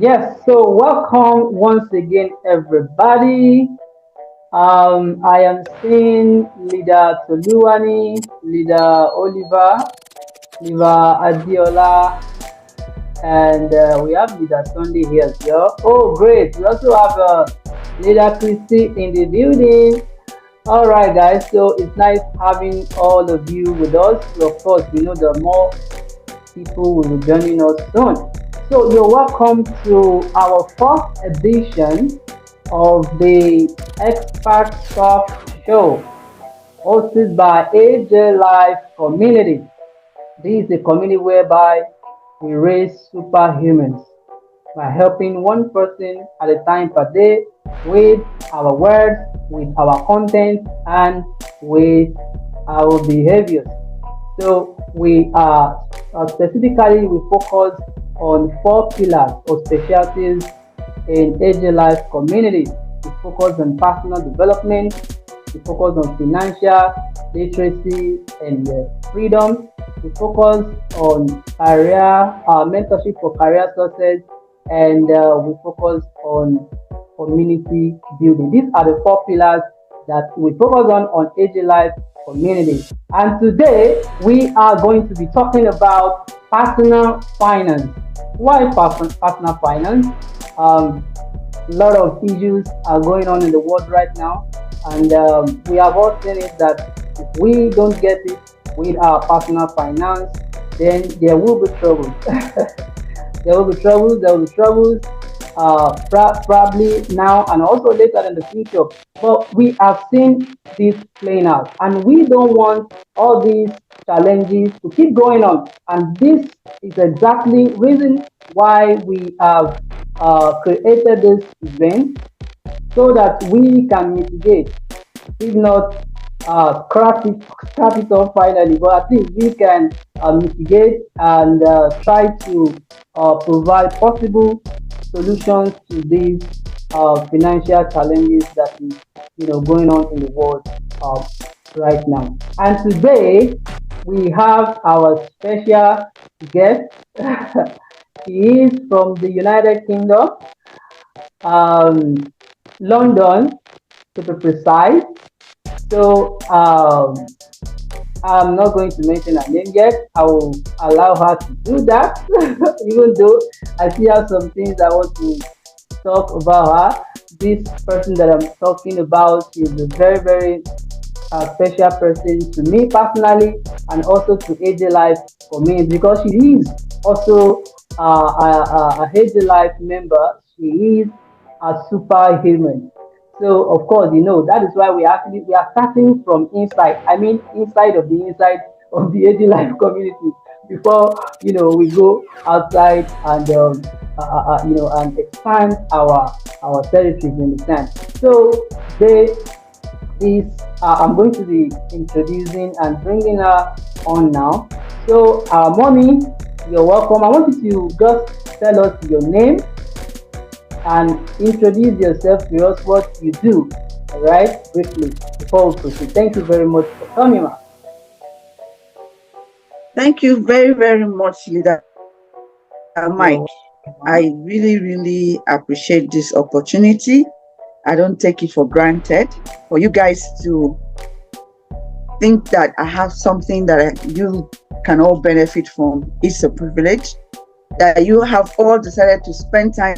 Yes, so welcome once again, everybody. I am seeing leader Toluwani, leader Oliver, leader Adiola, and we have leader Sunday here as well. Oh, great! We also have leader Christy in the building. All right, guys. So it's nice having all of you with us. So of course, we know the more people will be joining us soon. So you're welcome to our first edition of the Expert Talk Show hosted by HDLife Community. This is a community whereby we raise superhumans by helping one person at a time per day with our words, with our content, and with our behaviors. So we are specifically we focus on four pillars or specialties in AJ Life community. We focus on personal development, we focus on financial literacy and freedom. We focus on career mentorship for career success, and we focus on community building. These are the four pillars that we focus on AJ Life community. And today we are going to be talking about personal finance. Why personal finance? A lot of issues are going on in the world right now, and we have all seen it that if we don't get it with our personal finance, then there will be trouble. There will be troubles. There will be troubles. Probably now and also later in the future. But we have seen this playing out, and we don't want all these challenges to keep going on. And this is exactly reason why we have created this event so that we can mitigate, if not scrap it off finally, but at least we can mitigate and try to provide possible solutions to these financial challenges that is going on in the world uh, right now. And today we have our special guest. He is from the United Kingdom, um, London to be precise. So I'm not going to mention her name yet. I will allow her to do that, even though I still have some things I want to talk about her. This person that I'm talking about is a very, very special person to me personally and also to AJ Life community because she is also a AJ Life member. She is a superhuman. So of course, that is why we are starting from inside. I mean, inside of the AG Life community before we go outside and and expand our territories. You understand? So they is I'm going to be introducing and bringing her on now. So, mommy, you're welcome. I want you to just tell us your name and introduce yourself to us, what you do, all right, briefly, before we proceed. Thank you very much for coming, ma. Thank you very, very much, Leader Mike. You're I welcome. really appreciate this opportunity. I don't take it for granted. For you guys to think that I have something that you can all benefit from, it's a privilege. That you have all decided to spend time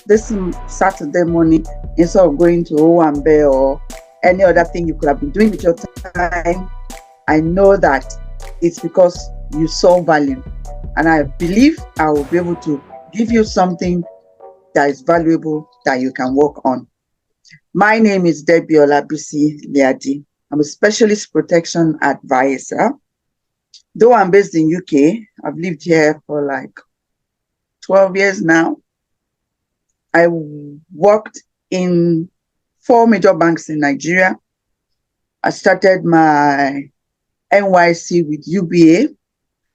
this Saturday morning instead of going to Owambe or any other thing you could have been doing with your time. I know that it's because you saw value, and I believe I will be able to give you something that is valuable that you can work on. My name is Debbie Olabisi Liadi. I'm a specialist protection advisor. Though I'm based in UK, I've lived here for like 12 years now. I worked in 4 major banks in Nigeria. I started my NYC with UBA.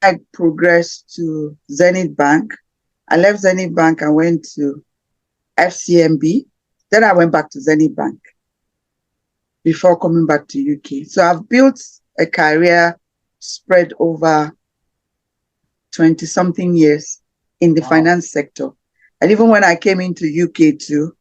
I progressed to Zenith Bank. I left Zenith Bank and went to FCMB. Then I went back to Zenith Bank before coming back to UK. So I've built a career spread over 20 something years in the Wow. finance sector. And even when I came into UK too,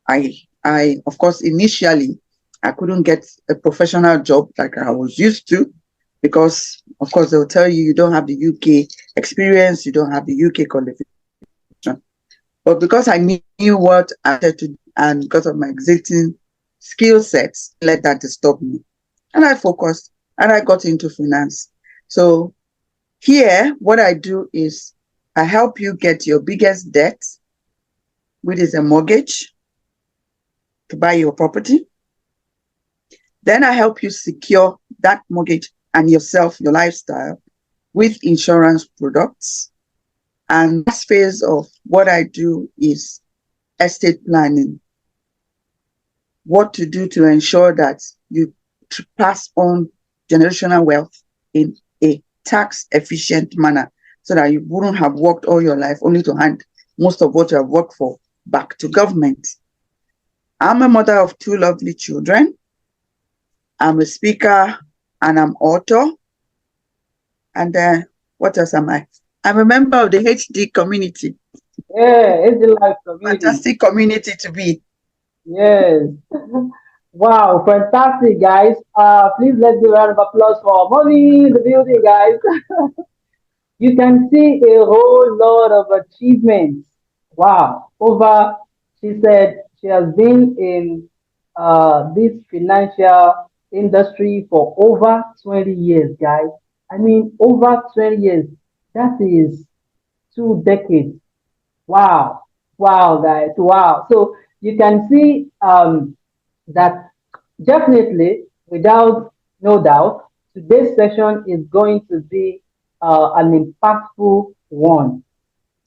I of course initially I couldn't get a professional job like I was used to, because of course they'll tell you you don't have the UK experience, you don't have the UK qualification. But because I knew what I had to do, and because of my existing skill sets, let that disturb me. And I focused and I got into finance. So here, what I do is I help you get your biggest debt, which is a mortgage to buy your property. Then I help you secure that mortgage and yourself, your lifestyle, with insurance products. And last phase of what I do is estate planning. What to do to ensure that you pass on generational wealth in a tax efficient manner, so that you wouldn't have worked all your life only to hand most of what you have worked for back to government. I'm a mother of two lovely children. I'm a speaker and I'm author. And what else am I? I'm a member of the HD community. Yeah, HDLife Community. Fantastic community to be. Yes. Wow, fantastic, guys. Please let's give a round of applause for Mommy in the building, guys. You can see a whole lot of achievements. Wow. She said she has been in this financial industry for over 20 years, guys. I mean, over 20 years. That is 2 decades. Wow. Wow, guys. Wow. So you can see that definitely, without no doubt, today's session is going to be an impactful one.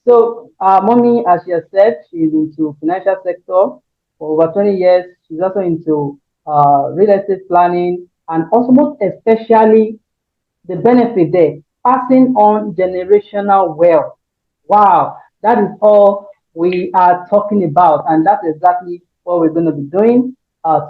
So, mommy, as she has said, she's into financial sector for over 20 years. She's also into real estate planning, and also most especially the benefit there, passing on generational wealth. Wow, that is all we are talking about, and that's exactly what we're going to be doing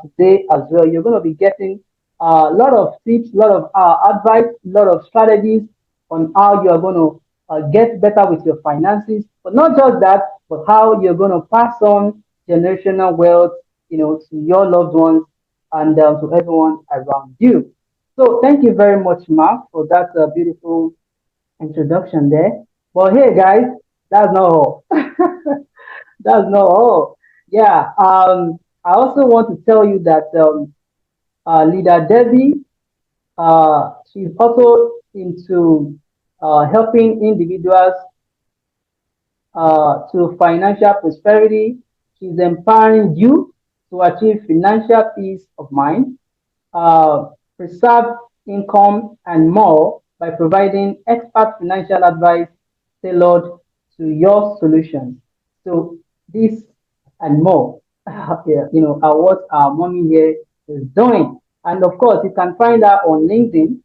today as well. You're going to be getting a lot of tips, a lot of advice, a lot of strategies on how you are going to get better with your finances, but not just that, but how you're going to pass on generational wealth, to your loved ones and to everyone around you. So thank you very much, Mark, for that beautiful introduction there. But hey, guys, that's not all. That's not all. Yeah. I also want to tell you that leader Debbie, she's also into helping individuals to financial prosperity. She's empowering you to achieve financial peace of mind, uh, preserve income, and more by providing expert financial advice tailored to your solutions. So this and more, yeah, are what our mommy here is doing. And of course, you can find her on LinkedIn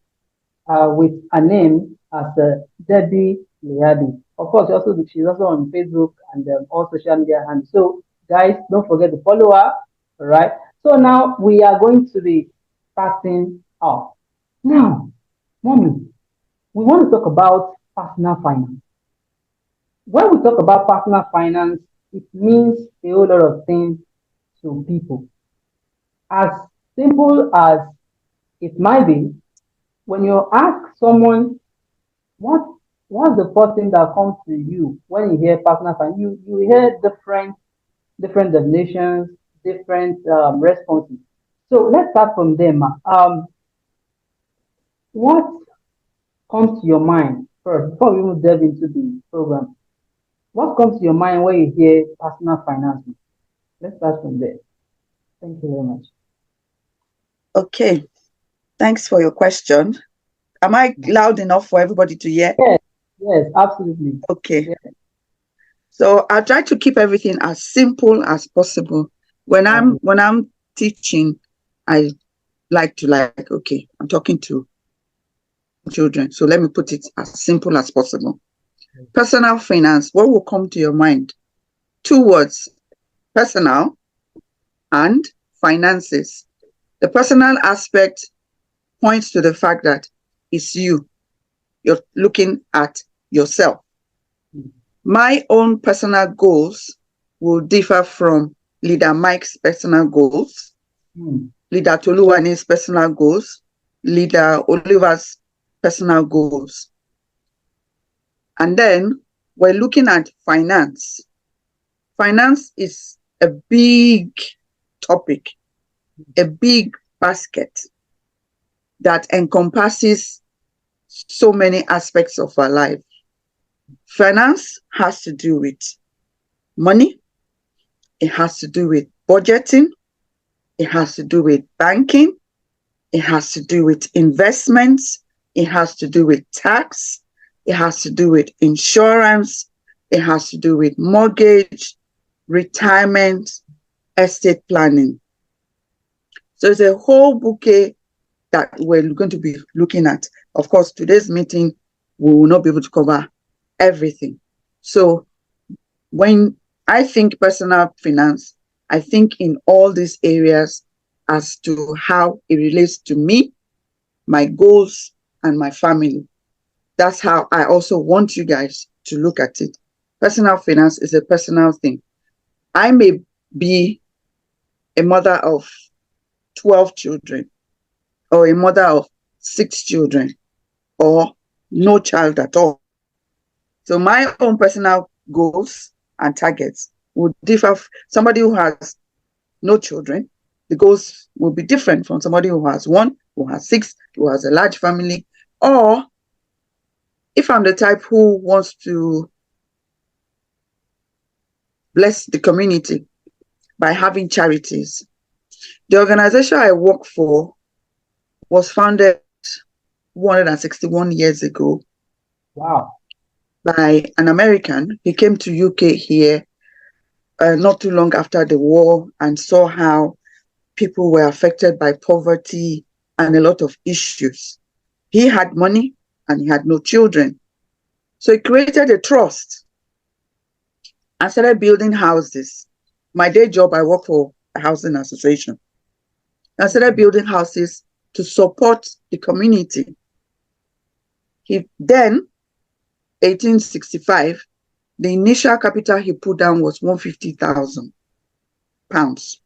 with a name as Debbie Liadi. Of course, she's also on Facebook and all social media. And so, guys, don't forget to follow her. All right. So now we are going to be starting off. Now, mommy, we want to talk about personal finance. When we talk about personal finance, it means a whole lot of things to people. As simple as it might be, when you ask someone what what's the first thing that comes to you when you hear personal finance, you hear different definitions, different responses. So let's start from there, ma. What comes to your mind first before we even delve into the program? What comes to your mind when you hear personal finance? Let's start from there. Thank you very much. Okay, thanks for your question. Am I loud enough for everybody to hear? Yes, yes, absolutely. Okay. Yes. So I'll try to keep everything as simple as possible. When I'm teaching, I okay, I'm talking to children. So let me put it as simple as possible. Personal finance, what will come to your mind? Two words: personal and finances. The personal aspect points to the fact that it's you. You're looking at yourself. My own personal goals will differ from Leader Mike's personal goals, Leader Toluwani's personal goals, Leader Oliver's personal goals. And then we're looking at finance. Finance is a big topic, a big basket that encompasses so many aspects of our life. Finance has to do with money, it has to do with budgeting, it has to do with banking, it has to do with investments, it has to do with tax, it has to do with insurance, it has to do with mortgage, retirement, estate planning. So it's a whole bouquet that we're going to be looking at. Of course, today's meeting, we will not be able to cover everything. So when I think personal finance, I think in all these areas as to how it relates to me, my goals, and my family. That's how I also want you guys to look at it. Personal finance is a personal thing. I may be a mother of 12 children, or a mother of 6 children, or no child at all. So my own personal goals and targets would differ. Somebody who has no children, the goals will be different from somebody who has 1, who has 6, who has a large family. Or if I'm the type who wants to bless the community by having charities. The organization I work for was founded 161 years ago. Wow. By an American. He came to UK here not too long after the war and saw how people were affected by poverty and a lot of issues. He had money and he had no children. So he created a trust and started building houses. My day job, I work for a housing association. I started building houses to support the community. He then, 1865, the initial capital he put down was £150,000.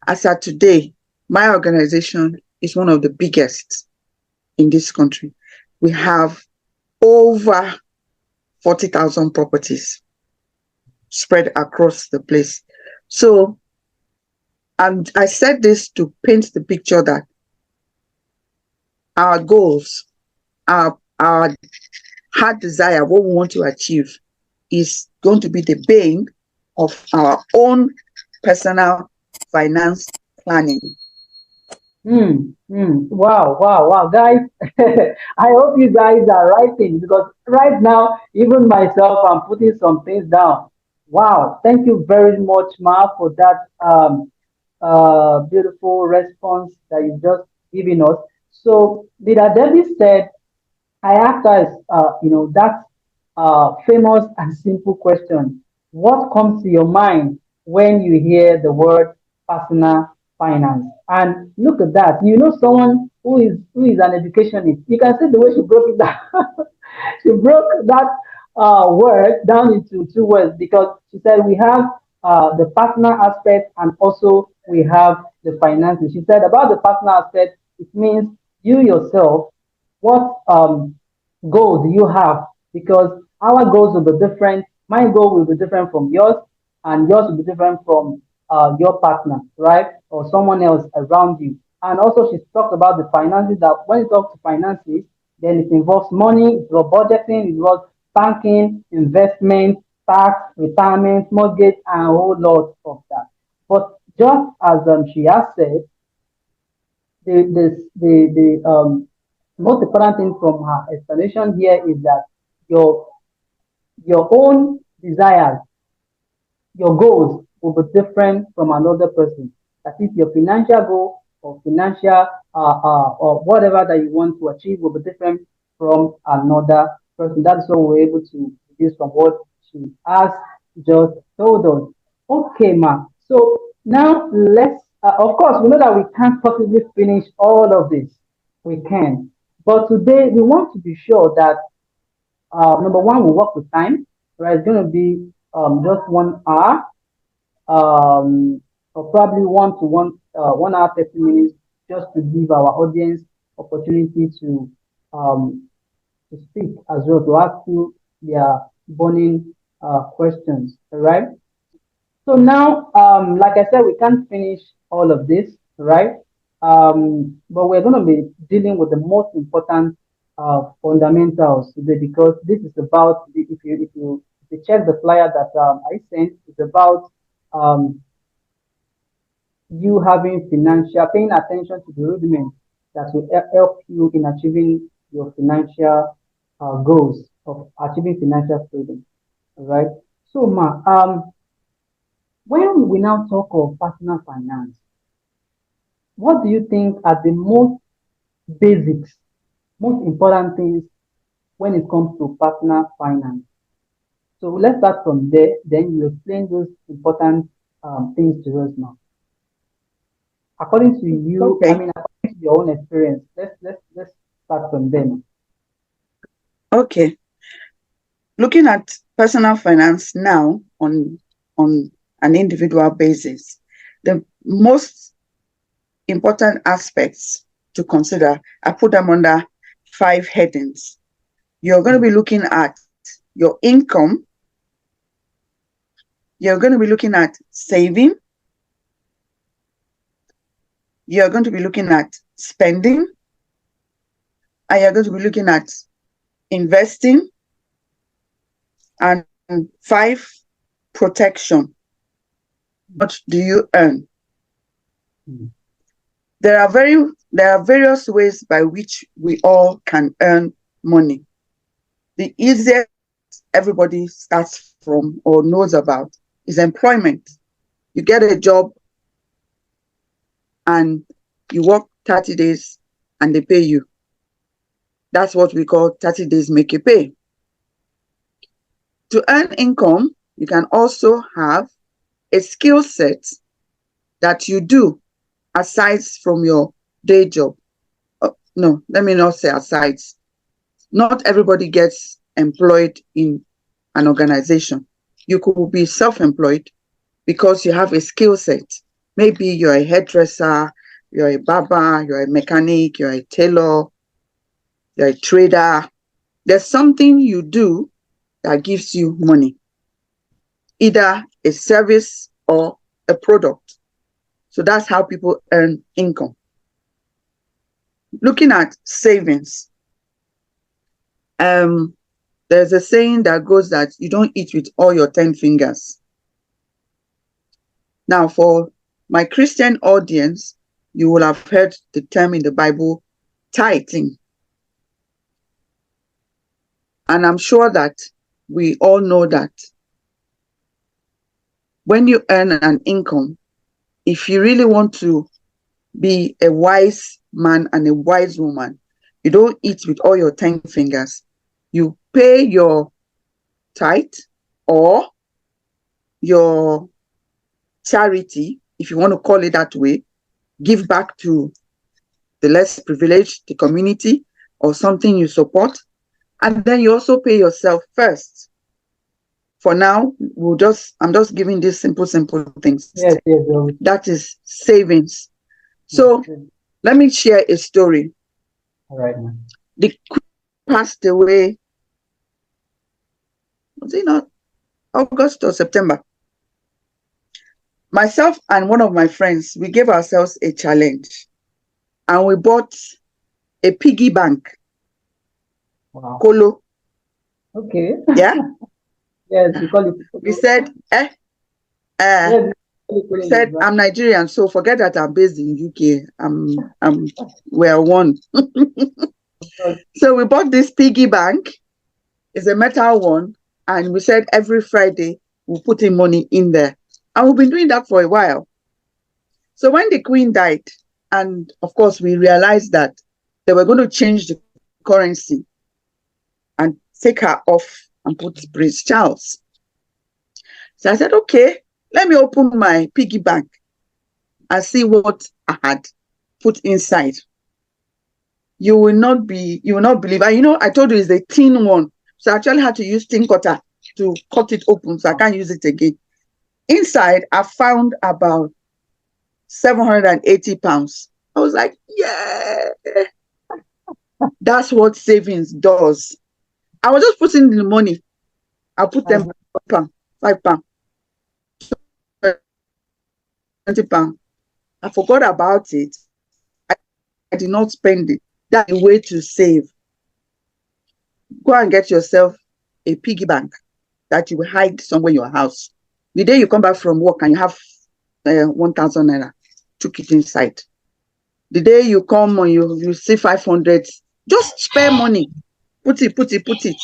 As at today, my organization is one of the biggest in this country. We have over 40,000 properties spread across the place. So, and I said this to paint the picture that our goals, our heart desire, what we want to achieve, is going to be the bane of our own personal finance planning. Wow, guys. I hope you guys are writing, because right now, even myself, I'm putting some things down. Wow, thank you very much, Ma, for that beautiful response that you just given us. So, Leader Debbie said, I asked her, that famous and simple question. What comes to your mind when you hear the word personal finance? And look at that. You know someone who is an educationist. You can see the way she broke it down. She broke that word down into two words, because she said we have the personal aspect and also we have the finances. She said about the personal aspect, it means you yourself, what goal do you have? Because our goals will be different. My goal will be different from yours, and yours will be different from your partner, right? Or someone else around you. And also, she talked about the finances, that when you talk to finances, then it involves money, it involves budgeting, it involves banking, investment, tax, retirement, mortgage, and a whole lot of that. But just as she has said, the most important thing from her explanation here is that your your own desires, your goals will be different from another person. That is, your financial goal or financial or whatever that you want to achieve will be different from another person. That's what we're able to deduce from what she has just told us. Okay, ma. So now let's. Of course, we know that we can't possibly finish all of this. We can, but today we want to be sure that number one, we work with time. right? It's going to be just 1 hour, or probably 1 hour 30 minutes, just to give our audience opportunity um, to speak as well, to ask you their burning questions. All right. So now, like I said, we can't finish all of this, right? But we're going to be dealing with the most important fundamentals today, because this is about if you check the flyer that I sent, it's about um, you having financial, paying attention to the rudiments that will help you in achieving your financial goals of achieving financial freedom. All right. So, when we now talk of personal finance, what do you think are the most basics, most important things when it comes to personal finance? So let's start from there. Then you explain those important things to us now. According to you, I Okay. mean, according to your own experience, let's start from there now. Okay. Looking at personal finance now on an individual basis, the most important aspects to consider, I put them under 5 headings. You're going to be looking at your income, you're going to be looking at saving, you're going to be looking at spending, and you're going to be looking at investing, and 5, protection. What do you earn? Mm. There are various ways by which we all can earn money. The easiest everybody starts from or knows about is employment. You get a job and you work 30 days and they pay you. That's what we call 30 days make a pay. To earn income, you can also have a skill set that you do aside from your day job. No, let me not say aside. Not everybody gets employed in an organization. You could be self-employed because you have a skill set. Maybe you're a hairdresser, you're a barber, you're a mechanic, you're a tailor, you're a trader. There's something you do that gives you money, either a service or a product. So that's how people earn income. Looking at savings, there's a saying that goes that you don't eat with all your 10 fingers. Now, for my Christian audience, you will have heard the term in the Bible, tithing. And I'm sure that we all know that when you earn an income, if you really want to be a wise man and a wise woman, you don't eat with all your 10 fingers. You pay your tithe or your charity, if you want to call it that way, give back to the less privileged, the community, or something you support. And then you also pay yourself first. For now, I'm just giving these simple things. Yes, yes, That is savings. So okay. let me share a story. All right, man. The queen passed away, was it not August or September? Myself and one of my friends, we gave ourselves a challenge and we bought a piggy bank. Wow. Kolo. Okay. Yeah. Yes, we call it. We said, Yes, we call it, said, I'm Nigerian, so forget that I'm based in UK. We're one. So we bought this piggy bank. It's a metal one. And we said every Friday we'll put in money in there. And we've been doing that for a while. So when the queen died, and of course we realized that they were going to change the currency and take her off and put Prince Charles. So I said, okay, let me open my piggy bank and see what I had put inside. You will not believe. And I told you it's a tin one. So I actually had to use tin cutter to cut it open, so I can't use it again. Inside, I found about 780 pounds. I was like, yeah, that's what savings does. I was just putting in the money. I'll put them £5, £5, £20. I forgot about it. I did not spend it. That's a way to save. Go and get yourself a piggy bank that you will hide somewhere in your house. The day you come back from work and you have 1,000 naira, took it inside. The day you come and you see 500, just spare money. Put it.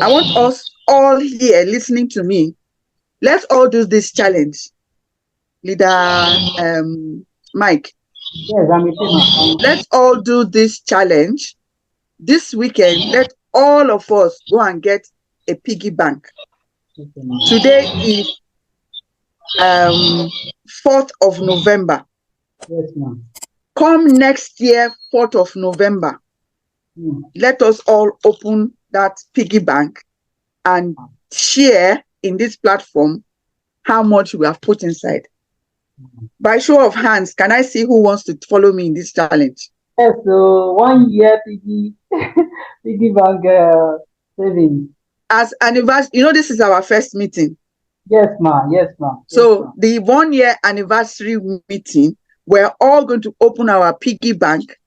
I want us all here listening to me. Let's all do this challenge. Leader Mike. Yes, I'm with you. Let's all do this challenge. This weekend, let all of us go and get a piggy bank. Today is 4th of November. Yes, ma'am. Come next year, 4th of November, let us all open that piggy bank and share in this platform how much we have put inside. By show of hands, can I see who wants to follow me in this challenge? Yes, so 1 year piggy bank savings. As anniversary, this is our first meeting. Yes, ma'am. Yes, ma'am. So the 1 year anniversary meeting, we're all going to open our piggy bank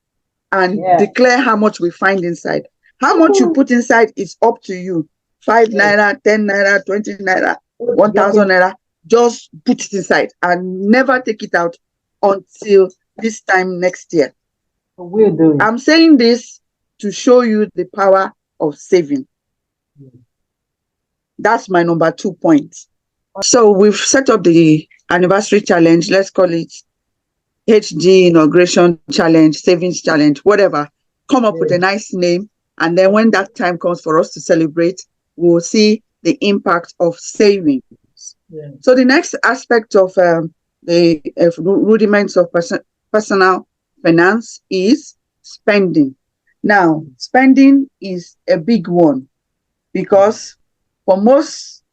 and declare how much we find inside. How much you put inside is up to you. 5 naira, 10 naira, 20 naira, 1,000 naira. Just put it inside and never take it out until this time next year. We'll do it. I'm saying this to show you the power of saving. That's my number 2 point. So we've set up the anniversary challenge. Let's call it HD inauguration challenge, savings challenge, whatever. Come up with a nice name. And then when that time comes for us to celebrate, we'll see the impact of savings. So the next aspect of the rudiments of personal finance is spending. Now, spending is a big one because for most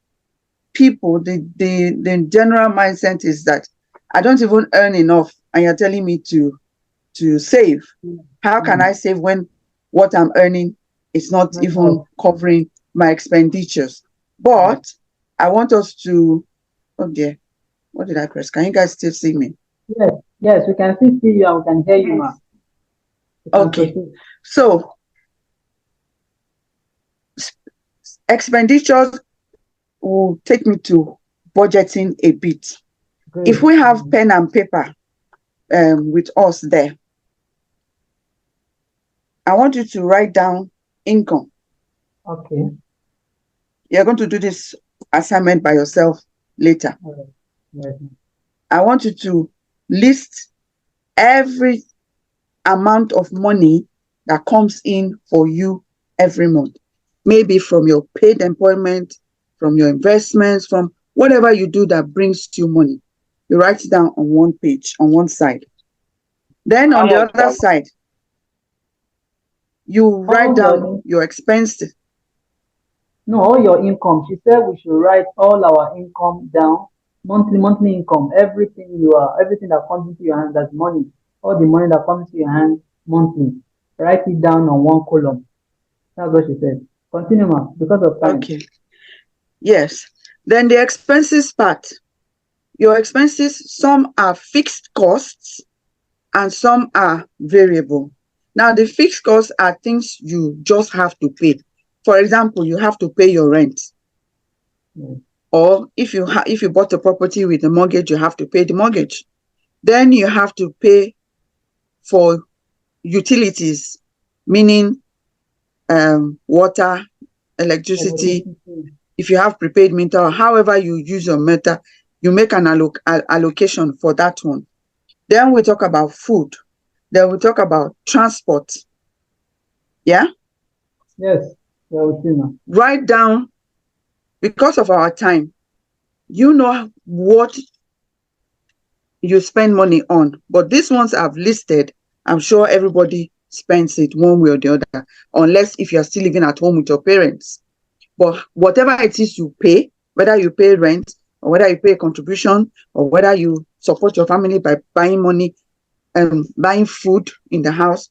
people, the general mindset is that I don't even earn enough and you're telling me to save. How can I save when what I'm earning is not even covering my expenditures? But I want us to, oh dear, what did I press? Can you guys still see me? Yes, we can still see you and we can hear you, ma'am. Okay, so expenditures will take me to budgeting a bit. Great. If we have pen and paper with us there, I want you to write down income. Okay. You're going to do this assignment by yourself later. Okay. I want you to list every amount of money that comes in for you every month. Maybe from your paid employment, from your investments, from whatever you do that brings you money. You write it down on one page, on one side. Then on the other side, you write down your expenses. No, all your income. She said we should write all our income down, monthly income, everything that comes into your hand, that's money, all the money that comes into your hand monthly. Write it down on one column. That's what she said. Continue, ma'am, because of time. Okay. Yes. Then the expenses part. Your expenses, some are fixed costs and some are variable. Now, the fixed costs are things you just have to pay. For example, you have to pay your rent. Or if you bought a property with a mortgage, you have to pay the mortgage. Then you have to pay for utilities, meaning water, electricity. If you have prepaid meter, or however you use your meter, you make an allocation for that one. Then we talk about food. Then we talk about transport. Yeah? Yes. Write down, because of our time, you know what you spend money on. But these ones I've listed, I'm sure everybody spends it one way or the other, unless if you're still living at home with your parents. But whatever it is you pay, whether you pay rent or whether you pay a contribution or whether you support your family by buying money and buying food in the house,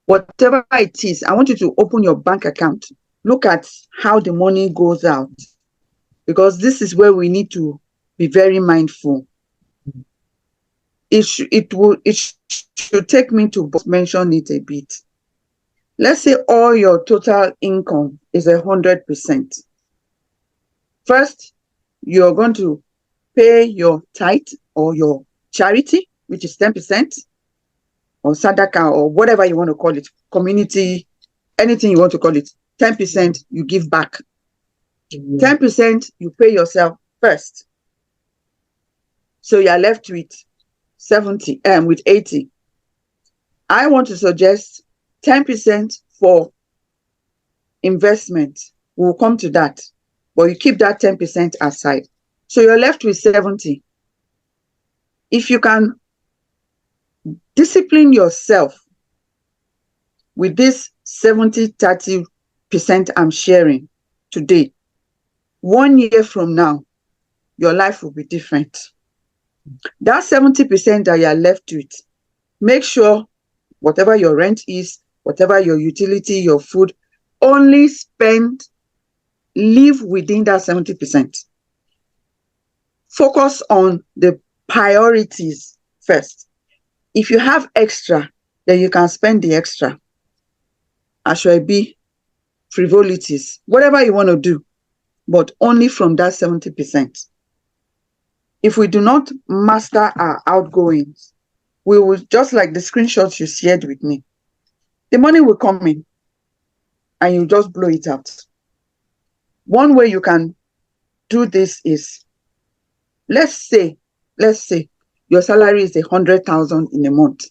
whatever it is, I want you to open your bank account. Look at how the money goes out, because this is where we need to be very mindful. It should take me to mention it a bit. Let's say all your total income is 100%. First, you're going to pay your tithe or your charity, which is 10%, or sadaka, or whatever you want to call it, community, anything you want to call it. 10% you give back. 10% you pay yourself first. So you're left with 70, with 80. I want to suggest 10% for investment. We'll come to that, but you keep that 10% aside. So you're left with 70. If you can discipline yourself with this 70-30% I'm sharing today, 1 year from now, your life will be different. That 70% that you're left with, make sure whatever your rent is, whatever your utility, your food, only live within that 70%. Focus on the priorities first. If you have extra, then you can spend the extra. Ashwebi, frivolities, whatever you want to do, but only from that 70%. If we do not master our outgoings, we will, just like the screenshots you shared with me, the money will come in and you just blow it out. One way you can do this is, let's say your salary is 100,000 in a month.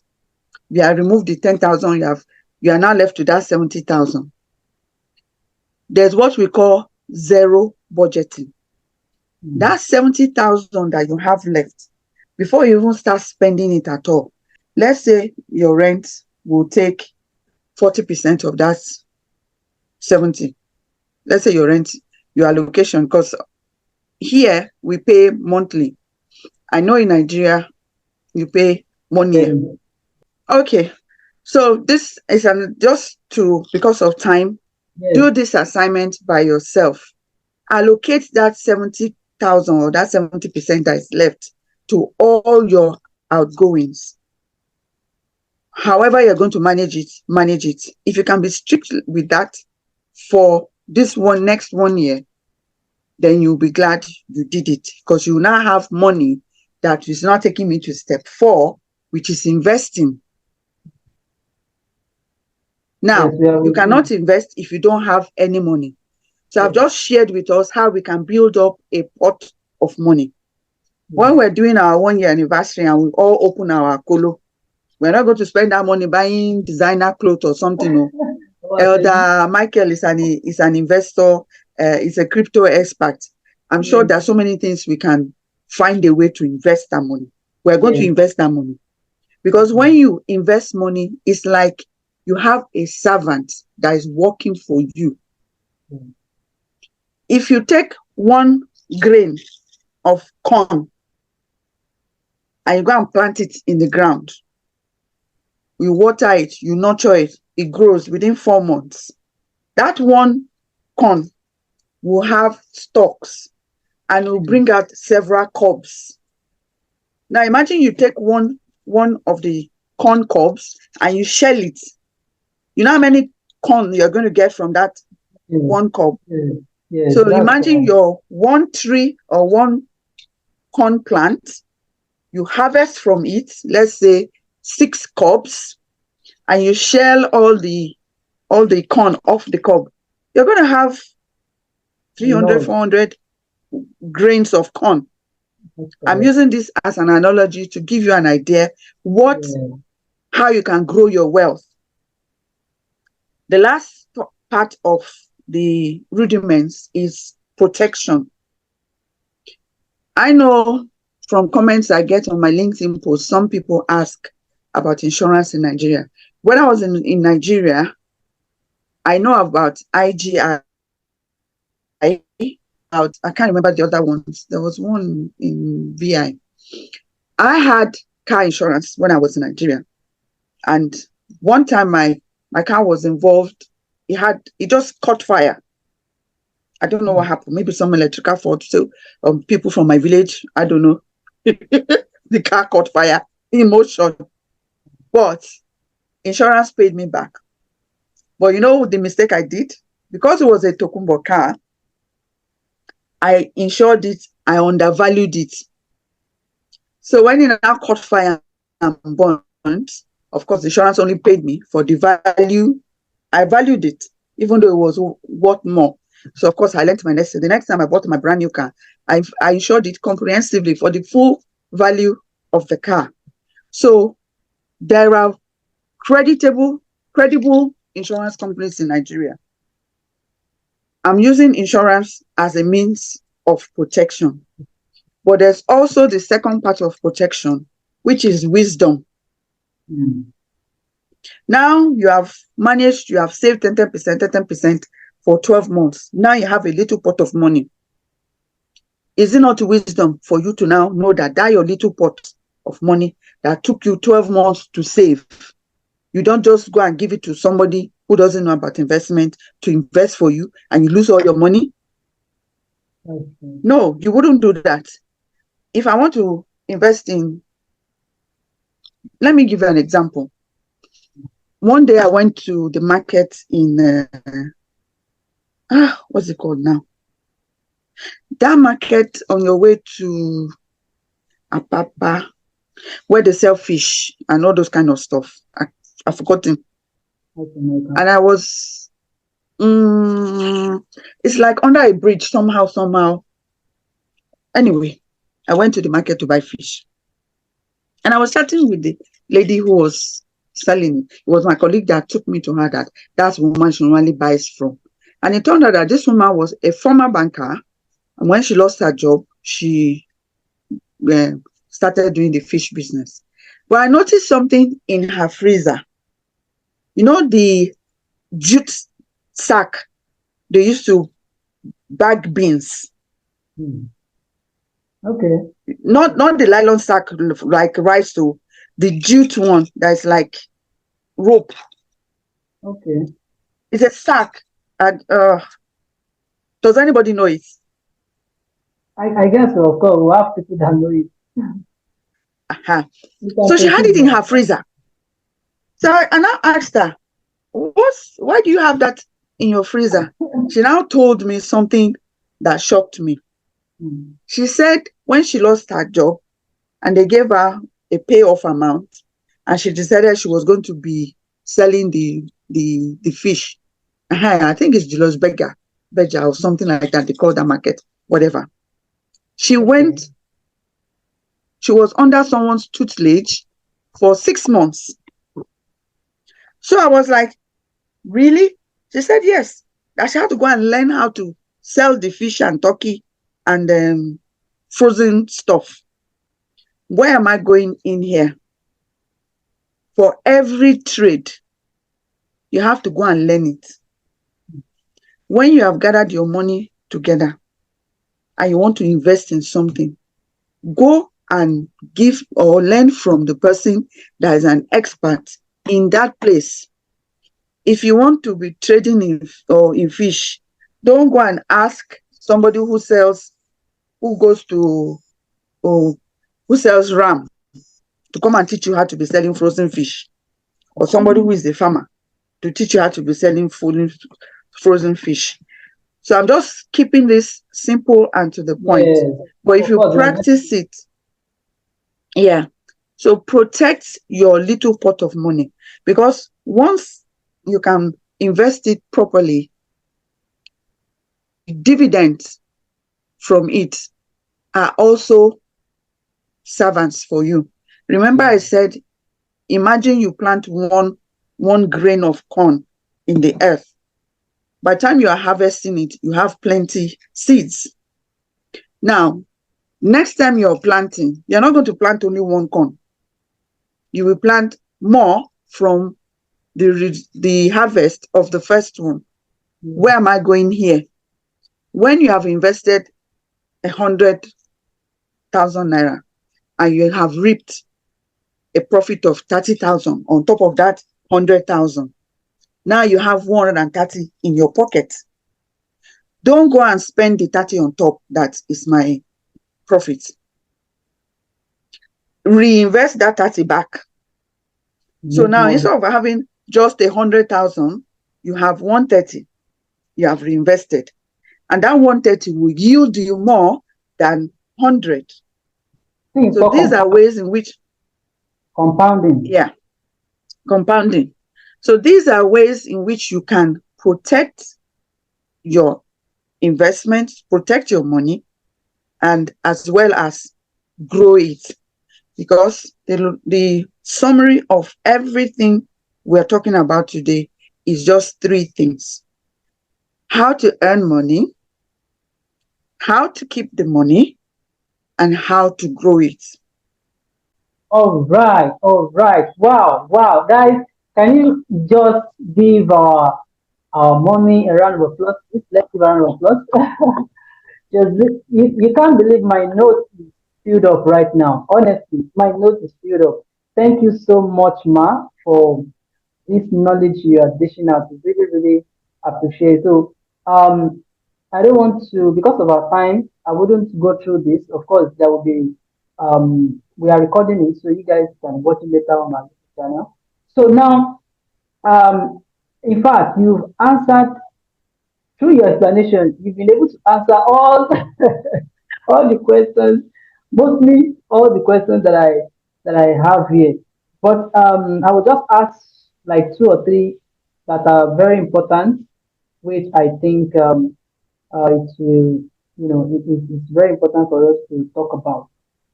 You have removed the 10,000, you are now left with that 70,000. There's what we call zero budgeting. That 70,000 that you have left, before you even start spending it at all, let's say your rent will take 40% of that 70. Let's say your rent, your allocation, because here we pay monthly. I know in Nigeria you pay 1 year. Okay, so this is because of time, do this assignment by yourself. Allocate that 70,000 or that 70% that is left to all your outgoings. However you're going to manage it. If you can be strict with that for this next 1 year, then you'll be glad you did it, because you now have money that is not taking me to step 4, which is investing. Now, you cannot invest if you don't have any money. So I've just shared with us how we can build up a pot of money. When we're doing our 1 year anniversary and we all open our colo, we're not going to spend our money buying designer clothes or something. Elder Michael is an investor, is a crypto expert. I'm sure there are so many things we can find a way to invest that money. We're going to invest that money. Because when you invest money, it's like you have a servant that is working for you. If you take 1 grain of corn and you go and plant it in the ground, you water it, you nurture it, it grows within 4 months. That 1 corn will have stalks and will bring out several cobs. Now imagine you take one of the corn cobs and you shell it. You know how many corn you're going to get from that 1 cob? So imagine your 1 tree or 1 corn plant, you harvest from it, let's say 6 cobs, and you shell all the corn off the cob. You're going to have 300, 400 grains of corn. I'm using this as an analogy to give you an idea how you can grow your wealth. The last part of the rudiments is protection. I know from comments I get on my LinkedIn post, some people ask about insurance in Nigeria. When I was in Nigeria, I know about IGI I can't remember the other ones. There was one in VI. I had car insurance when I was in Nigeria. And one time my car was involved. It just caught fire. I don't know what happened. Maybe some electrical fault. So people from my village, I don't know. The car caught fire in motion. But insurance paid me back. But you know the mistake I did? Because it was a Tokumbo car, I insured it, I undervalued it. So when it now caught fire and burned, of course, the insurance only paid me for the value. I valued it, even though it was worth more. So, of course, I learned my lesson. The next time I bought my brand new car, I insured it comprehensively for the full value of the car. So, there are credible insurance companies in Nigeria. I'm using insurance as a means of protection. But there's also the second part of protection, which is wisdom. Now you have managed, you have saved 10% for 12 months. Now you have a little pot of money. Is it not wisdom for you to now know that your little pot of money that took you 12 months to save, you don't just go and give it to somebody who doesn't know about investment to invest for you and you lose all your money? Okay. No, you wouldn't do that. If I want to invest in, let me give you an example. One day I went to the market in, what's it called now? That market on your way to Apapa, where they sell fish and all those kind of stuff. I've forgotten. And I was, it's like under a bridge somehow. Anyway, I went to the market to buy fish. And I was chatting with the lady who was selling it. It was my colleague that took me to her that's the woman she normally buys from. And it turned out that this woman was a former banker. And when she lost her job, she started doing the fish business. But I noticed something in her freezer. You know, the jute sack they used to bag beans. Okay. Not the nylon sack like rice, to the jute one that's like rope. Okay. It's a sack. And does anybody know it? I guess so. Of course, we have people that know it. So she had it in her freezer. So I now asked her, why do you have that in your freezer? She now told me something that shocked me. She said when she lost her job and they gave her a payoff amount and she decided she was going to be selling the fish. I think it's Julius Berger or something like that. They call that market, whatever. She went, she was under someone's tutelage for 6 months. So I was like, really? She said yes. That she had to go and learn how to sell the fish and turkey and frozen stuff. Where am I going in here? For every trade, you have to go and learn it. When you have gathered your money together and you want to invest in something, go and give or learn from the person that is an expert in that place. If you want to be trading in fish, don't go and ask somebody who sells ram to come and teach you how to be selling frozen fish, or somebody who is a farmer to teach you how to be selling frozen fish. So I'm just keeping this simple and to the point. Yes. But if you practice it, so protect your little pot of money, because once you can invest it properly, dividends from it are also servants for you. Remember, I said, imagine you plant one grain of corn in the earth. By the time you are harvesting it, you have plenty seeds. Now, next time you're planting, you're not going to plant only one corn. You will plant more from the harvest of the first one. Where am I going here? When you have invested 100,000 naira and you have reaped a profit of 30,000 on top of that 100,000, now you have 130 in your pocket. Don't go and spend the 30 on top. That is my profit. Reinvest that 30 back. So now instead of having just 100,000, you have 130. You have reinvested. And that 130 will yield you more than 100. So these are ways in which compounding. Yeah, compounding. So these are ways in which you can protect your investments, protect your money, and as well as grow it. Because the summary of everything we're talking about today is just three things: how to earn money, how to keep the money, and how to grow it. All right, all right. Wow, wow. Guys, can you just give our mommy a round of applause? Please, let's give a round of applause. You can't believe my note is filled up right now. Honestly, my note is filled up. Thank you so much, Ma, for this knowledge you are dishing out. We really, really appreciate. So, I don't want to, because of our time, I wouldn't go through this. Of course, there will be, we are recording it, so you guys can watch it later on our YouTube channel. So now, um, in fact, you've answered through your explanation. You've been able to answer all all the questions, mostly all the questions that I have here. But I will just ask like two or three that are very important, which I think it will, it's very important for us to talk about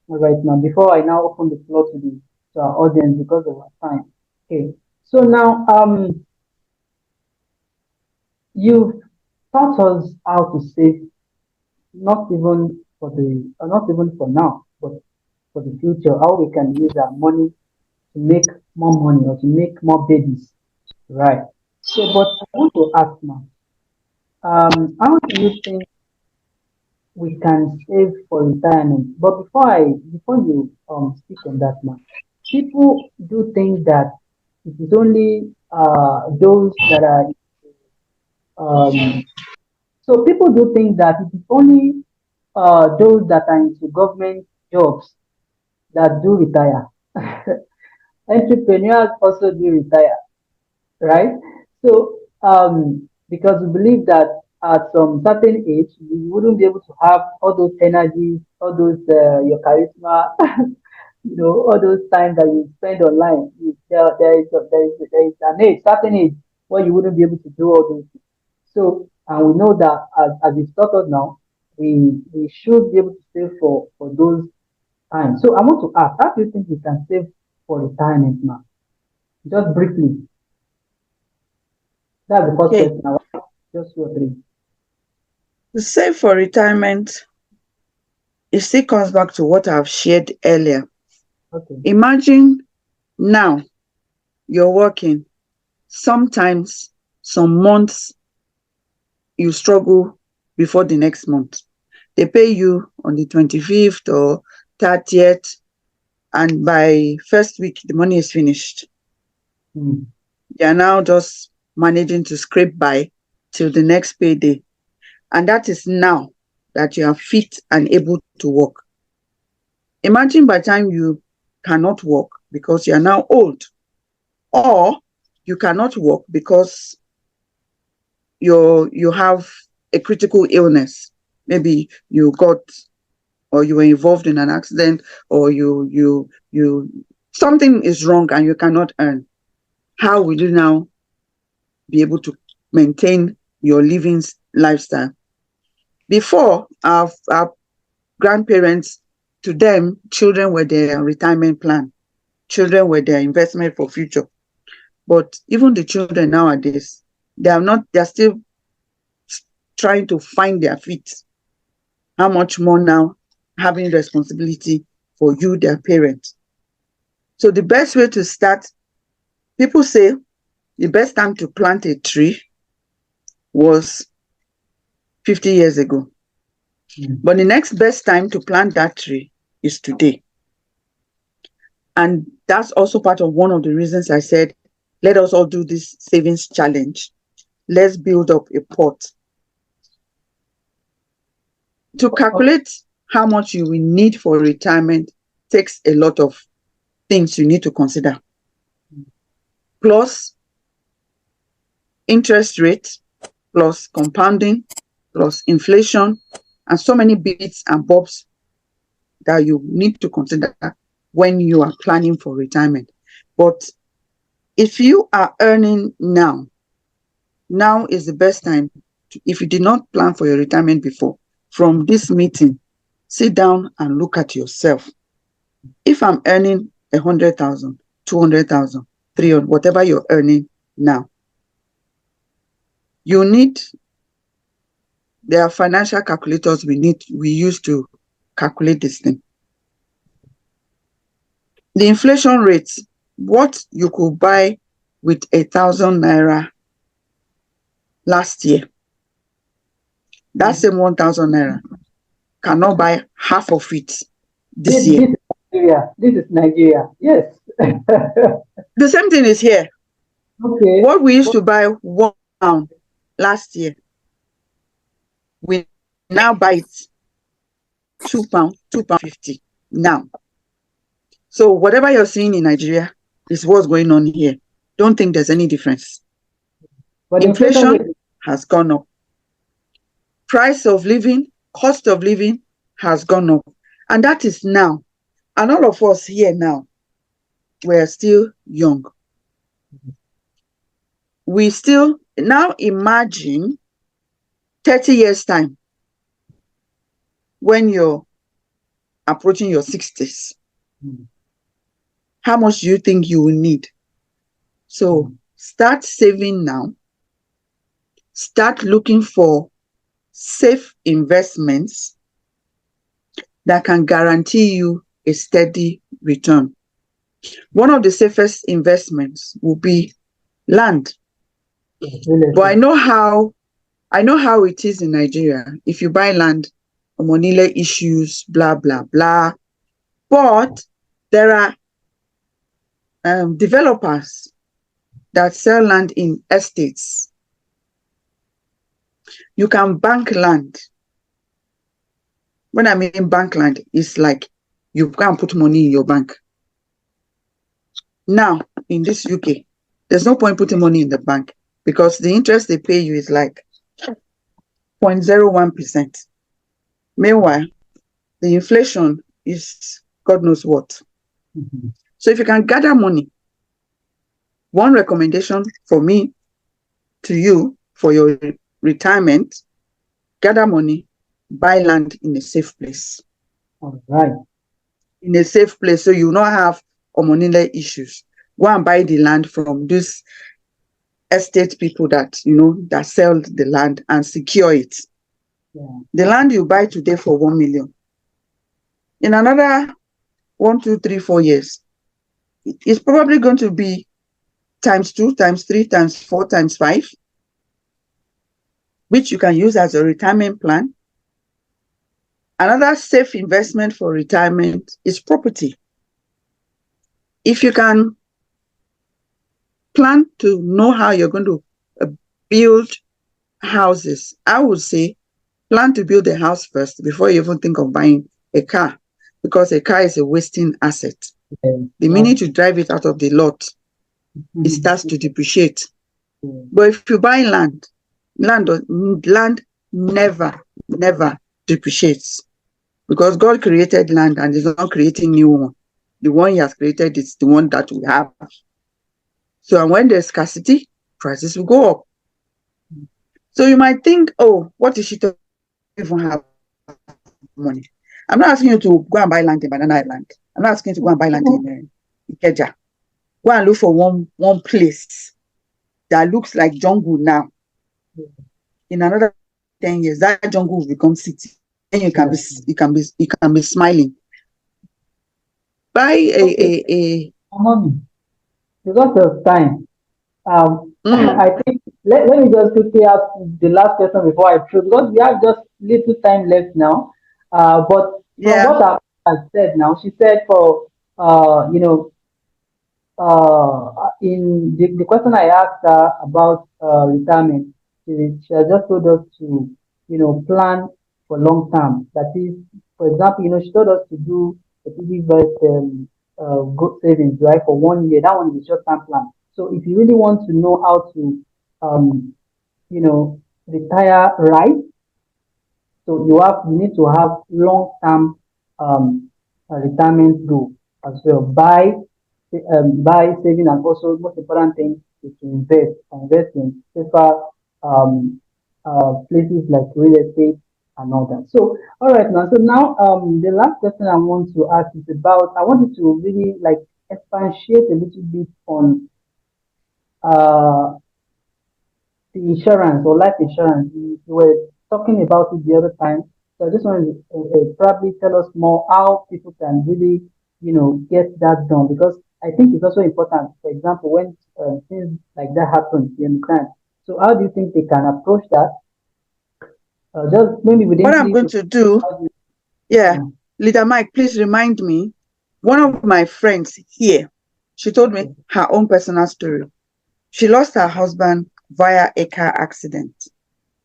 right now. Before I now open the floor to the to our audience because of our time. Okay. So now you've taught us how to save, not even for now, but for the future, how we can use our money to make more money or to make more babies, right? So, but I want to ask now, how do you think we can save for retirement? But before you speak on that now, people do think that it is only those that are um, so people do think that it is only those that are into government jobs that do retire. Entrepreneurs also do retire, right? So, because we believe that at some certain age, you wouldn't be able to have all those energies, all those your charisma, all those time that you spend online. There is an age, certain age, where you wouldn't be able to do all those things. So, and we know that as it's taught us now, we should be able to save for those times. So, I want to ask, how do you think we can save for retirement now? Just briefly. That's the first Okay. question. I want just 2 or 3. To save for retirement, it still comes back to what I've shared earlier. Okay. Imagine now you're working. Sometimes, some months, you struggle before the next month. They pay you on the 25th or 30th, and by first week, the money is finished. They are now just managing to scrape by till the next payday. And that is now that you are fit and able to work. Imagine by the time you cannot work because you are now old, or you cannot work because you have a critical illness. Maybe you got, or you were involved in an accident, or you something is wrong and you cannot earn. How will you now be able to maintain your living lifestyle? Before, our grandparents, to them, children were their retirement plan. Children were their investment for future. But even the children nowadays, they're still trying to find their feet. How much more now having responsibility for you, their parents. So the best way to start, people say the best time to plant a tree was 50 years ago. But the next best time to plant that tree is today. And that's also part of one of the reasons I said, let us all do this savings challenge. Let's build up a pot. To calculate how much you will need for retirement takes a lot of things you need to consider. Plus interest rate, plus compounding, plus inflation, and so many bits and bobs that you need to consider when you are planning for retirement. But if you are earning now is the best time. If you did not plan for your retirement before, from this meeting, sit down and look at yourself. If I'm earning 100,000, 200,000, 300, whatever you're earning now, there are financial calculators we use to calculate this thing. The inflation rate, what you could buy with 1,000 naira last year, that same 1,000 naira cannot buy half of it this year. This is Nigeria. Yes. The same thing is here. Okay. What we used to buy £1 last year, we now buy it £2, £2.50 now. So whatever you're seeing in Nigeria is what's going on here. Don't think there's any difference. But inflation has gone up. Price of living, cost of living has gone up. And that is now. And all of us here now, we're still young. We still, now imagine 30 years time when you're approaching your 60s. How much do you think you will need? So start saving now. Start looking for safe investments that can guarantee you a steady return. One of the safest investments will be land. But I know how it is in Nigeria. If you buy land, monile issues, blah, blah, blah. But there are developers that sell land in estates. You can bank land. When I mean bank land, it's like you can't put money in your bank. Now, in this UK, there's no point putting money in the bank because the interest they pay you is like 0.01%. Meanwhile, the inflation is God knows what. So if you can gather money, one recommendation for me to you for your retirement, gather money, buy land in a safe place. All right. In a safe place, so you will not have money issues. Go and buy the land from these estate people that that sell the land and secure it. Yeah. The land you buy today for 1 million, in another 1, 2, 3, 4 years, it's probably going to be times 2, times 3, times 4, times 5, which you can use as a retirement plan. Another safe investment for retirement is property. If you can plan to know how you're going to build houses, I would say plan to build a house first before you even think of buying a car, because a car is a wasting asset. The minute you drive it out of the lot, it starts to depreciate. But if you buy land never depreciates, because God created land and is not creating new one. The one He has created is the one that we have. So, and when there's scarcity, prices will go up. So you might think, oh, what is she to even have money? I'm not asking you to go and buy land in Banana Island. I'm not asking you to go and buy land in Ikeja. Go and look for one place that looks like jungle now. In another 10 years, that jungle will become city. And you can be smiling. Buy a money. Because of time. I think let me just quickly ask the last question before I throw, because we have just little time left now. But from Yeah. what I've said now, she said for you know, in the question I asked her about retirement, she has just told us to, plan for long term. That is, for example, she told us to do a piggy-based good savings, right, for 1 year. That one is a short-term plan. So if you really want to know how to, um, retire right, so you need to have long term um, retirement goal as well. By saving, and also most important thing is to invest in safer places like real estate and all that. So all right now. So now the last question I want to ask is about, I want you to really like expatiate a little bit on uh the insurance or life insurance. We were talking about it the other time. So I just want to probably tell us more how people can really, get that done, because I think it's also important. For example, when things like that happen, you understand. So how do you think they can approach that? Just maybe within What I'm three going to to do, five minutes. yeah, Mm, Leader Mike, please remind me. One of my friends here, she told me okay. her own personal story. She lost her husband via a car accident.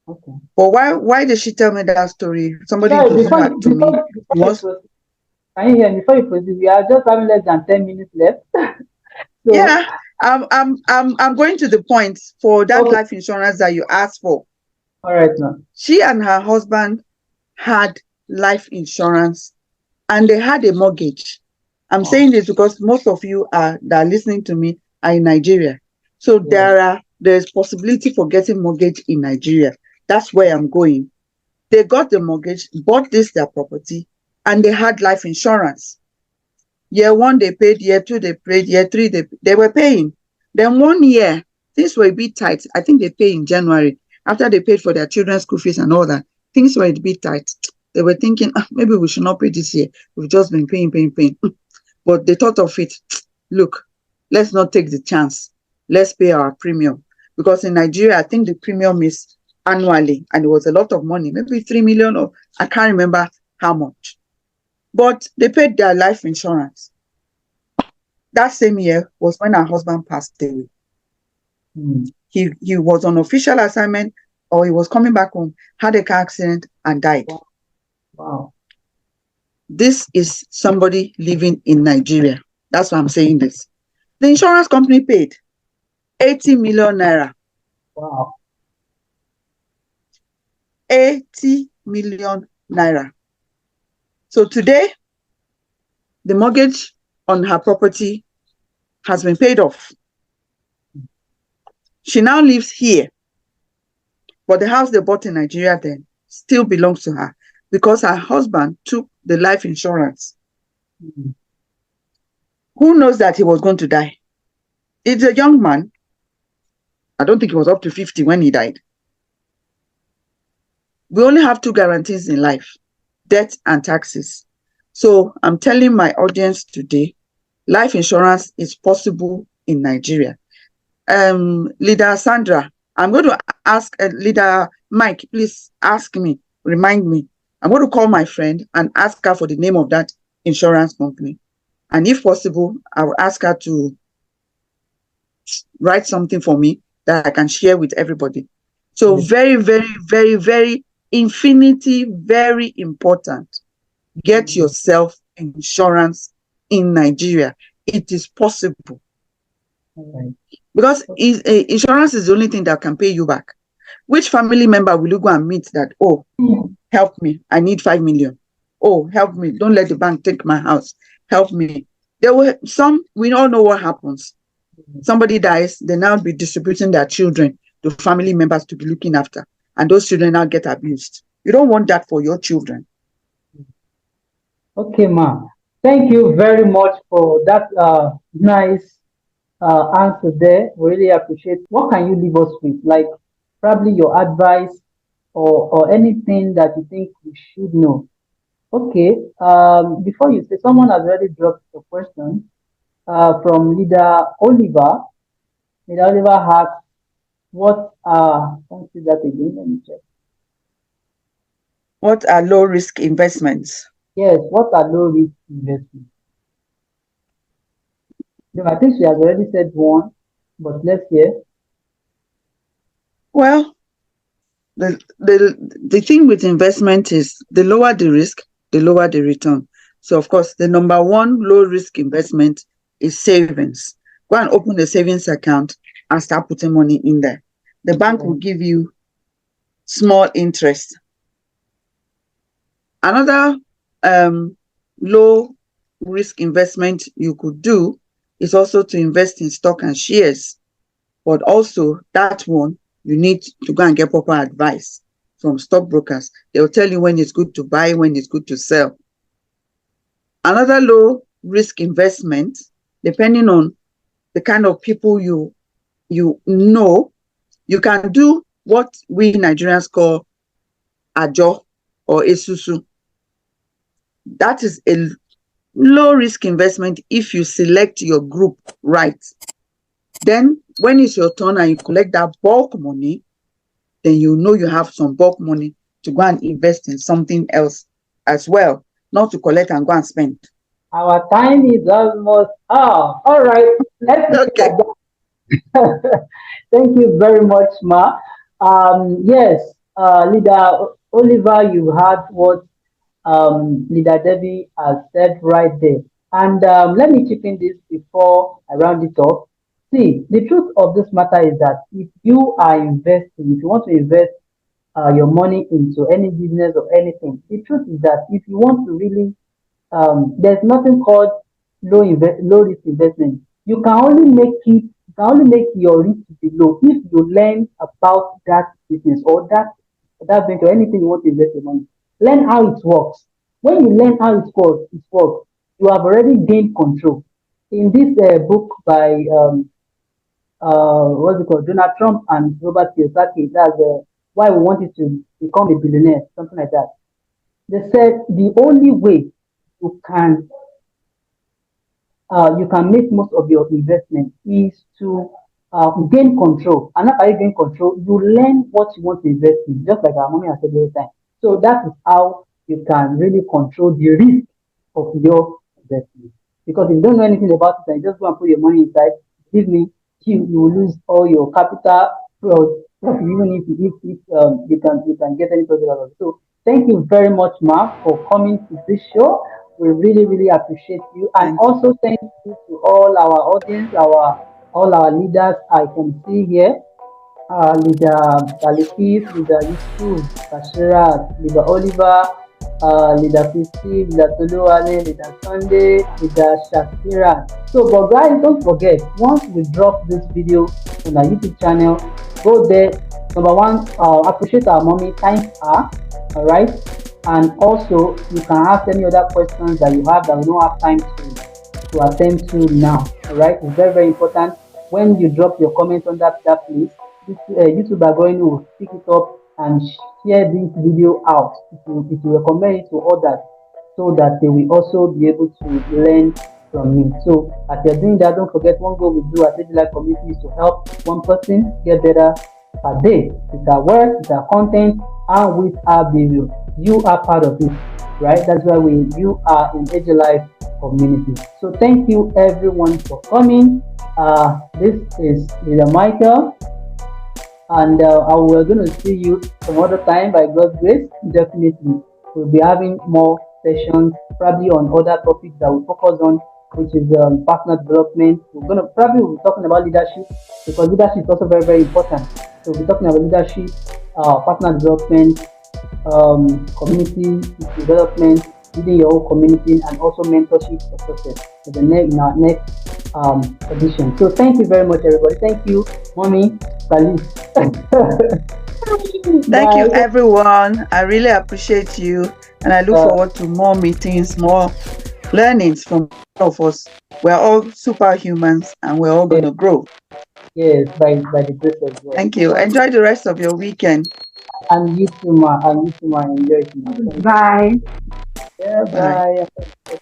Okay. But why did she tell me that story? Somebody Sorry, introduced her to me. before you Was proceed, can you hear me? Before you proceed, we are just having less than 10 minutes left. So yeah, I'm going to the point for that okay, life insurance that you asked for. all right now. She and her husband had life insurance and they had a mortgage. I'm Wow. saying this because most of you that are listening to me are in Nigeria. So Yes. there's possibility for getting mortgage in Nigeria. That's where I'm going. They got the mortgage, bought this their property, and they had life insurance. Year one they paid, year two they paid, year three they were paying. Then 1 year things were a bit tight. I think they pay in January after they paid for their children's school fees and all that. Things were a bit tight. They were thinking, maybe we should not pay this year. We've just been paying. But they thought of it. Look, let's not take the chance. Let's pay our premium. Because in Nigeria, I think the premium is annually, and it was a lot of money, maybe 3 million, or I can't remember how much. But they paid their life insurance. That same year was when her husband passed away. Mm. He was on official assignment, or he was coming back home, had a car accident, and died. Wow. Wow. This is somebody living in Nigeria. That's why I'm saying this. The insurance company paid 80 million naira. Wow. 80 million naira. So today, the mortgage on her property has been paid off. She now lives here, but the house they bought in Nigeria then still belongs to her because her husband took the life insurance. Mm. Who knows that he was going to die? It's a young man. I don't think he was up to 50 when he died. We only have two guarantees in life: death and taxes. So I'm telling my audience today, life insurance is possible in Nigeria. Leader Sandra, I'm going to ask Leader Mike, please ask me, remind me. I'm going to call my friend and ask her for the name of that insurance company. And if possible, I will ask her to write something for me that I can share with everybody. So Yes. very, very, very, very infinity, very important. Get Mm. yourself insurance in Nigeria. It is possible All right. because insurance is the only thing that can pay you back. Which family member will you go and meet that, oh, Mm. help me, I need 5 million. Oh, help me, don't let the bank take my house. Help me. There were some, we all know what happens. Somebody dies, they now be distributing their children to family members to be looking after. And those children now get abused. You don't want that for your children. Okay, ma. Thank you very much for that nice answer there. Really appreciate. What can you leave us with? Like probably your advice or anything that you think we should know. Okay. Before you say, someone has already dropped a question from Leader Oliver. Leader Oliver asks, What can't see that again. Let me check. What are low risk investments? Yes, what are low risk investments? No, I think she has already said one, but let's hear. Well, the thing with investment is the lower the risk, the lower the return. So of course, the number one low risk investment is savings. Go and open a savings account and start putting money in there. The bank will Yes. give you small interest. Another low risk investment you could do is also to invest in stock and shares. But also that one, you need to go and get proper advice from stockbrokers. They'll tell you when it's good to buy, when it's good to sell. Another low risk investment, depending on the kind of people you know, you can do what we Nigerians call ajo or esusu. That is a low risk investment if you select your group right. Then when it's your turn and you collect that bulk money, then you know you have some bulk money to go and invest in something else as well, not to collect and go and spend. Our time is almost up. All right, let's leave it Okay. at that. Thank you very much, Ma. Yes, Leader Oliver, you heard what Leader Debbie has said right there. And let me chip in this before I round it off. See, the truth of this matter is that if you are investing, if you want to invest your money into any business or anything, the truth is that if you want to really there's nothing called low risk investment. You can only make your risk be low if you learn about that business or that venture, anything you want to invest your money. Learn how it works. When you learn how it works, you have already gained control. In this book by what's it called, Donald Trump and Robert Kiyosaki, that's why we wanted to become a billionaire, something like that. They said the only way you can you can make most of your investment is to gain control. And after you gain control, you learn what you want to invest in, just like our mommy has said all the time. So that is how you can really control the risk of your investment. Because if you don't know anything about it and you just go and put your money inside, believe me, you will lose all your capital, well, even if you can get any profit out of it. So thank you very much, Ma, for coming to this show. We really, really appreciate you. And Thank you. also thank you to all our audience, our all our leaders I can see here. Leader Balifis, Leader Yusuf, Bashirat, Leader Oliver, Leader Christy, Leader Toluwane, Leader Sunday, Leader Shakira. So, but guys, don't forget, once we drop this video on our YouTube channel, go there. Number one, appreciate our mommy, thank her, all right? And also, you can ask any other questions that you have that we don't have time to attend to now, all right? It's very, very important. When you drop your comment on that place, YouTube are going to pick it up and share this video out. It will recommend it to others so that they will also be able to learn from me. So as you're doing that, don't forget one goal we do at HDLife Community is to help one person get better per day with our work, with our content, and with our video. You are part of it, right? That's why you are in HDLife Community. So thank you everyone for coming. This is Leader Michael, and we're going to see you some other time by God's grace. Definitely, we'll be having more sessions, probably on other topics that we focus on, which is partner development. We're going to probably be talking about leadership because leadership is also very, very important. So we'll be talking about leadership, partner development, community development, leading your own community, and also mentorship for success in our next edition. So thank you very much, everybody. Thank you, Mommy. Salut. Thank you, Bye. everyone. I really appreciate you, and I look Uh, forward to more meetings, more learnings from all of us. We're all superhumans, and we're all going yes, to grow. yes, by the grace of God. Thank you. Enjoy the rest of your weekend. And you too, ma. And you too, ma. Enjoy it, ma. Thank you. Bye. Yeah, Bye. bye.